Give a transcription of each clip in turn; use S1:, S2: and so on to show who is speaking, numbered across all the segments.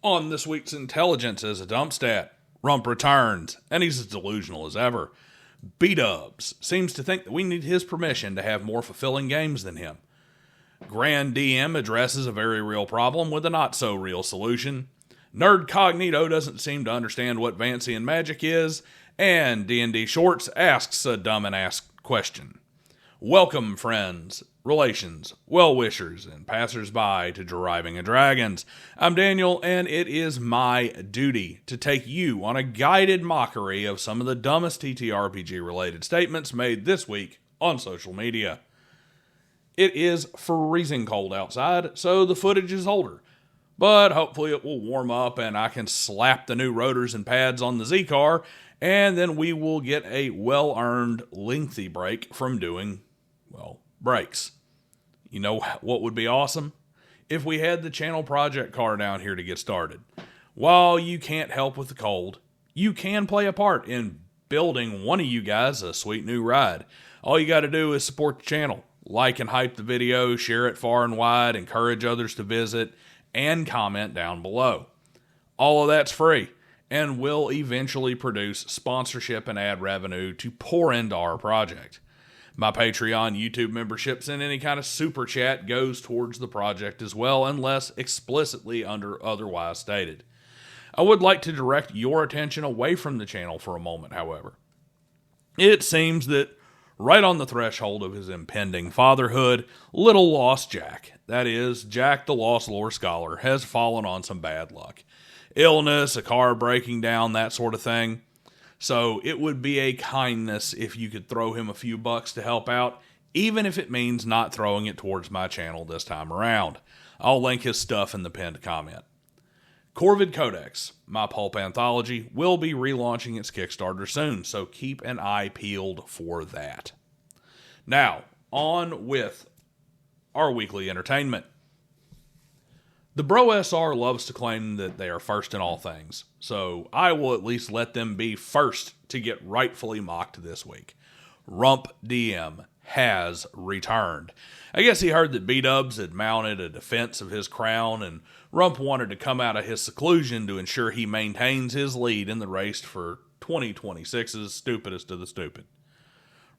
S1: On this week's Intelligence as a dump stat, Rump returns, and he's as delusional as ever. BDubs seems to think that we need his permission to have more fulfilling games than him. Grand DM addresses a very real problem with a not-so-real solution. Nerdcognito doesn't seem to understand what Vancian magic is, and D&D Shorts asks a dumb and asked question. Welcome, friends, relations, well-wishers, and passers-by to Deriving a Dragons. I'm Daniel, and it is my duty to take you on a guided mockery of some of the dumbest TTRPG-related statements made this week on social media. It is freezing cold outside, so the footage is older. But hopefully it will warm up and I can slap the new rotors and pads on the Z-Car, and then we will get a well-earned, lengthy break from doing, breaks. You know what would be awesome? If we had the channel project car down here to get started. While you can't help with the cold, you can play a part in building one of you guys a sweet new ride. All you got to do is support the channel. Like and hype the video, share it far and wide, encourage others to visit, and comment down below. All of that's free, and will eventually produce sponsorship and ad revenue to pour into our project. My Patreon, YouTube memberships, and any kind of super chat goes towards the project as well, unless explicitly otherwise stated. I would like to direct your attention away from the channel for a moment, however. It seems that right on the threshold of his impending fatherhood, little lost Jack, that is, Jack the Lost Lore Scholar, has fallen on some bad luck. Illness, a car breaking down, that sort of thing. So it would be a kindness if you could throw him a few bucks to help out, even if it means not throwing it towards my channel this time around. I'll link his stuff in the pinned comment. Corvid Codex, my pulp anthology, will be relaunching its Kickstarter soon, so keep an eye peeled for that. Now, on with our weekly entertainment. The Bro SR loves to claim that they are first in all things, so I will at least let them be first to get rightfully mocked this week. Rump DM has returned. I guess he heard that BDubs had mounted a defense of his crown, and Rump wanted to come out of his seclusion to ensure he maintains his lead in the race for 2026's Stupidest of the Stupid.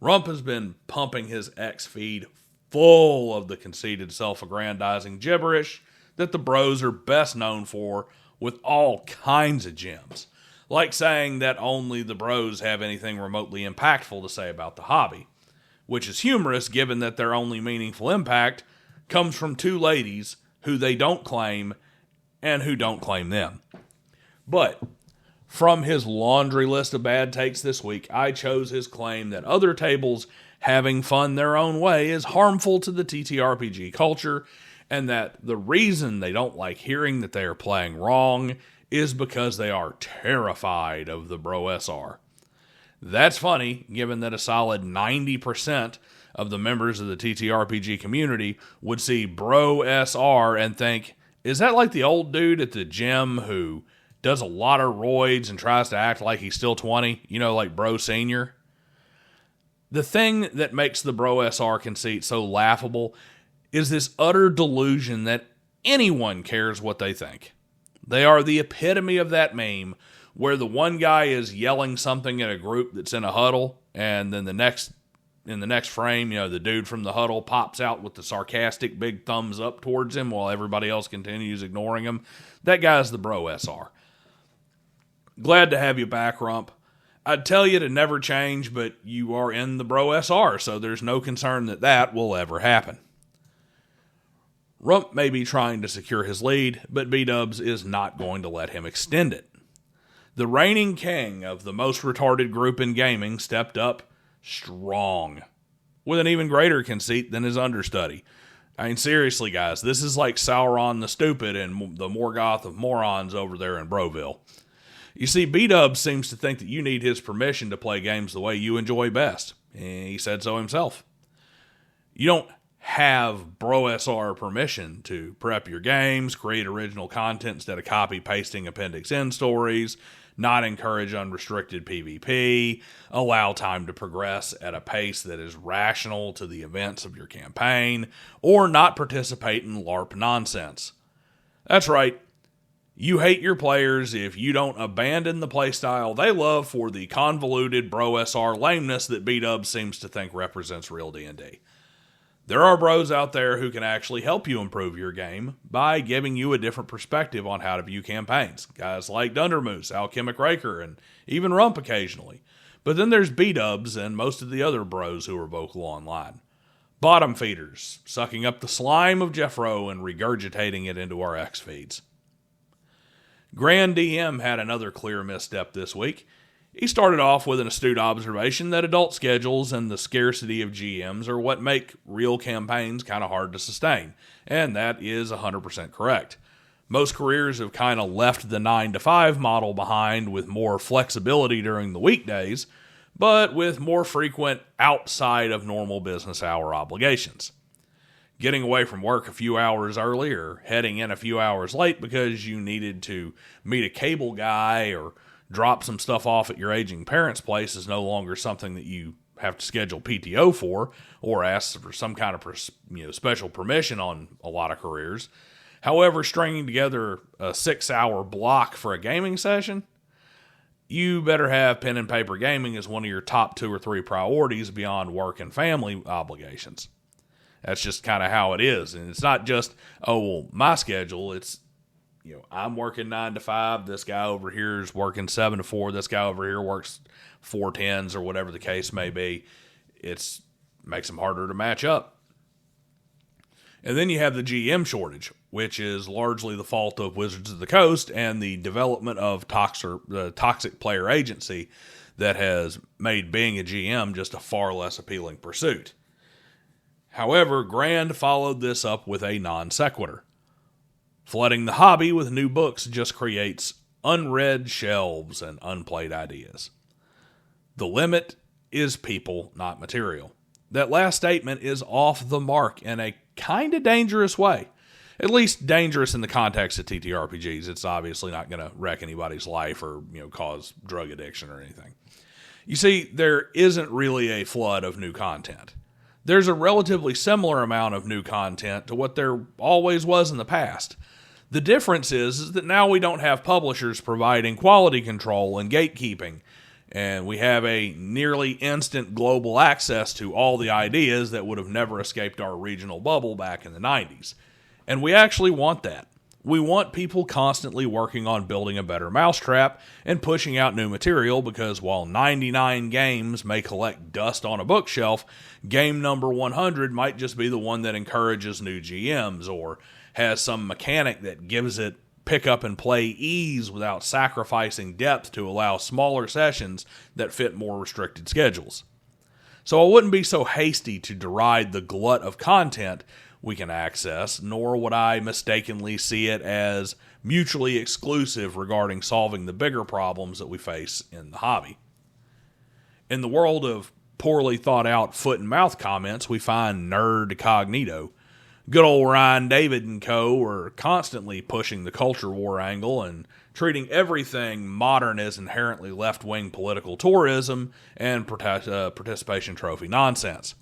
S1: Rump has been pumping his X feed full of the conceited self-aggrandizing gibberish that the bros are best known for, with all kinds of gems, like saying that only the bros have anything remotely impactful to say about the hobby, which is humorous given that their only meaningful impact comes from two ladies who they don't claim and who don't claim them. But from his laundry list of bad takes this week, I chose his claim that other tables having fun their own way is harmful to the TTRPG culture, and that the reason they don't like hearing that they are playing wrong is because they are terrified of the Bro SR. That's funny, given that a solid 90% of the members of the TTRPG community would see Bro SR and think, is that like the old dude at the gym who does a lot of roids and tries to act like he's still 20? You know, like Bro Senior? The thing that makes the Bro SR conceit so laughable is this utter delusion that anyone cares what they think. They are the epitome of that meme where the one guy is yelling something at a group that's in a huddle, and then in the next frame, the dude from the huddle pops out with the sarcastic big thumbs up towards him while everybody else continues ignoring him. That guy's the Bro SR. Glad to have you back, Rump. I'd tell you to never change, but you are in the Bro SR, so there's no concern that will ever happen. Rump may be trying to secure his lead, but BDubs is not going to let him extend it. The reigning king of the most retarded group in gaming stepped up strong, with an even greater conceit than his understudy. I mean, seriously, guys, this is like Sauron the Stupid and the Morgoth of morons over there in Broville. You see, BDubs seems to think that you need his permission to play games the way you enjoy best. He said so himself. You don't have Bro SR permission to prep your games, create original content instead of copy-pasting Appendix N stories, not encourage unrestricted PvP, allow time to progress at a pace that is rational to the events of your campaign, or not participate in LARP nonsense. That's right. You hate your players if you don't abandon the playstyle they love for the convoluted bro SR lameness that BDubs seems to think represents real D&D. There are bros out there who can actually help you improve your game by giving you a different perspective on how to view campaigns. Guys like Dundermoose, Alchemic Raker, and even Rump occasionally. But then there's BDubs and most of the other bros who are vocal online. Bottom feeders, sucking up the slime of Jeff Rowe and regurgitating it into our X feeds. Grand DM had another clear misstep this week. He started off with an astute observation that adult schedules and the scarcity of GMs are what make real campaigns kind of hard to sustain, and that is 100% correct. Most careers have kind of left the 9-to-5 model behind with more flexibility during the weekdays, but with more frequent outside of normal business hour obligations. Getting away from work a few hours early or heading in a few hours late because you needed to meet a cable guy or drop some stuff off at your aging parents' place is no longer something that you have to schedule PTO for or ask for some kind of special permission on a lot of careers. However, stringing together a 6-hour block for a gaming session, you better have pen and paper gaming as one of your top 2 or 3 priorities beyond work and family obligations. That's just kind of how it is. And it's not just, my schedule. It's, I'm working 9 to 5. This guy over here is working 7 to 4. This guy over here works 4 10s or whatever the case may be. It makes them harder to match up. And then you have the GM shortage, which is largely the fault of Wizards of the Coast and the development of the toxic player agency that has made being a GM just a far less appealing pursuit. However, Grand followed this up with a non sequitur. Flooding the hobby with new books just creates unread shelves and unplayed ideas. The limit is people, not material. That last statement is off the mark in a kind of dangerous way. At least dangerous in the context of TTRPGs. It's obviously not going to wreck anybody's life or cause drug addiction or anything. You see, there isn't really a flood of new content. There's a relatively similar amount of new content to what there always was in the past. The difference is that now we don't have publishers providing quality control and gatekeeping, and we have a nearly instant global access to all the ideas that would have never escaped our regional bubble back in the 90s. And we actually want that. We want people constantly working on building a better mousetrap and pushing out new material because while 99 games may collect dust on a bookshelf, game number 100 might just be the one that encourages new GMs or has some mechanic that gives it pick up and play ease without sacrificing depth to allow smaller sessions that fit more restricted schedules. So I wouldn't be so hasty to deride the glut of content we can access, nor would I mistakenly see it as mutually exclusive regarding solving the bigger problems that we face in the hobby. In the world of poorly thought out foot and mouth comments, we find Nerdcognito. Good old Ryan David and co. are constantly pushing the culture war angle and treating everything modern as inherently left-wing political tourism and participation trophy nonsense.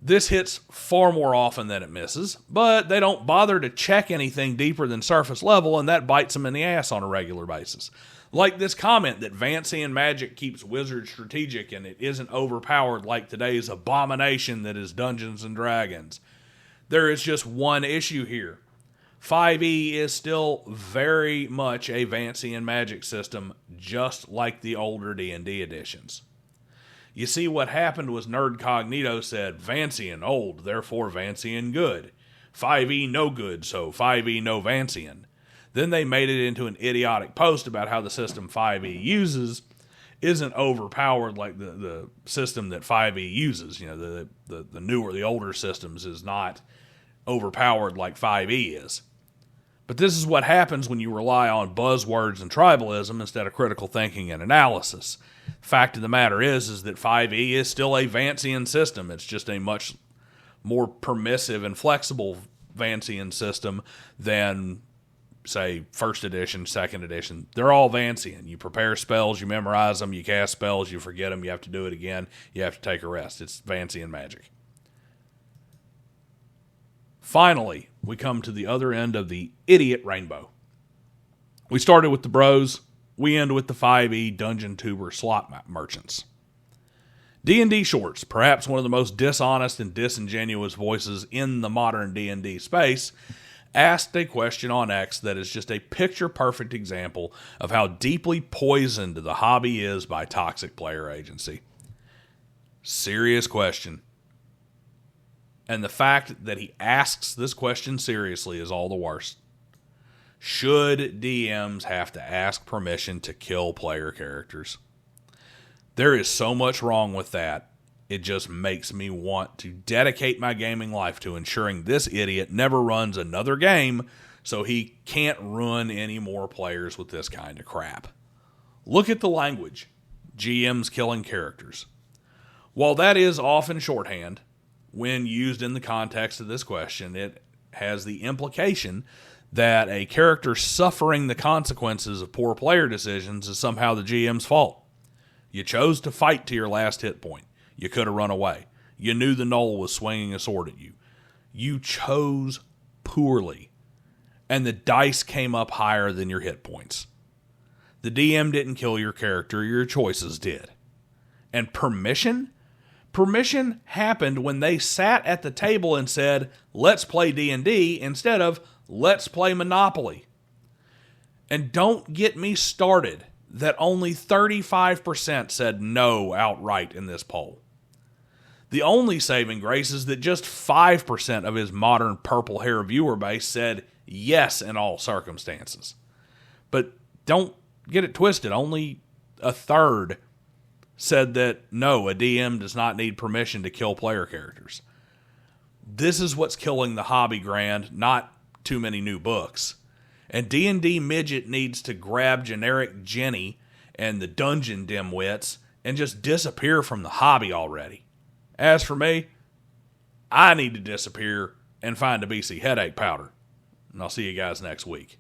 S1: This hits far more often than it misses, but they don't bother to check anything deeper than surface level, and that bites them in the ass on a regular basis. Like this comment that Vancian magic keeps Wizards strategic and it isn't overpowered like today's abomination that is Dungeons & Dragons. There is just one issue here. 5e is still very much a Vancian magic system, just like the older D&D editions. You see, what happened was Nerdcognito said, Vancian old, therefore Vancian good. 5e no good, so 5e no Vancian. Then they made it into an idiotic post about how the system 5e uses isn't overpowered like the system that 5e uses. The newer, the older systems is not overpowered like 5e is. But this is what happens when you rely on buzzwords and tribalism instead of critical thinking and analysis. Fact of the matter is that 5e is still a Vancian system. It's just a much more permissive and flexible Vancian system than, say, 1st edition, 2nd edition. They're all Vancian. You prepare spells, you memorize them, you cast spells, you forget them, you have to do it again, you have to take a rest. It's Vancian magic. Finally, we come to the other end of the idiot rainbow. We started with the bros. We end with the 5e dungeon tuber slot merchants. D&D Shorts, perhaps one of the most dishonest and disingenuous voices in the modern D&D space, asked a question on X that is just a picture-perfect example of how deeply poisoned the hobby is by toxic player agency. Serious question. And the fact that he asks this question seriously is all the worse. Should DMs have to ask permission to kill player characters? There is so much wrong with that. It just makes me want to dedicate my gaming life to ensuring this idiot never runs another game so he can't ruin any more players with this kind of crap. Look at the language. GMs killing characters. While that is often shorthand, when used in the context of this question, it has the implication that a character suffering the consequences of poor player decisions is somehow the GM's fault. You chose to fight to your last hit point. You could have run away. You knew the gnoll was swinging a sword at you. You chose poorly, and the dice came up higher than your hit points. The DM didn't kill your character, your choices did. And permission? Permission happened when they sat at the table and said, let's play D&D instead of let's play Monopoly. And don't get me started that only 35% said no outright in this poll. The only saving grace is that just 5% of his modern purple hair viewer base said yes in all circumstances. But don't get it twisted. Only a third said that no, a DM does not need permission to kill player characters. This is what's killing the hobby, Grand, not too many new books. And D&D Midget needs to grab generic Jenny and the dungeon dimwits and just disappear from the hobby already. As for me, I need to disappear and find a BC headache powder. And I'll see you guys next week.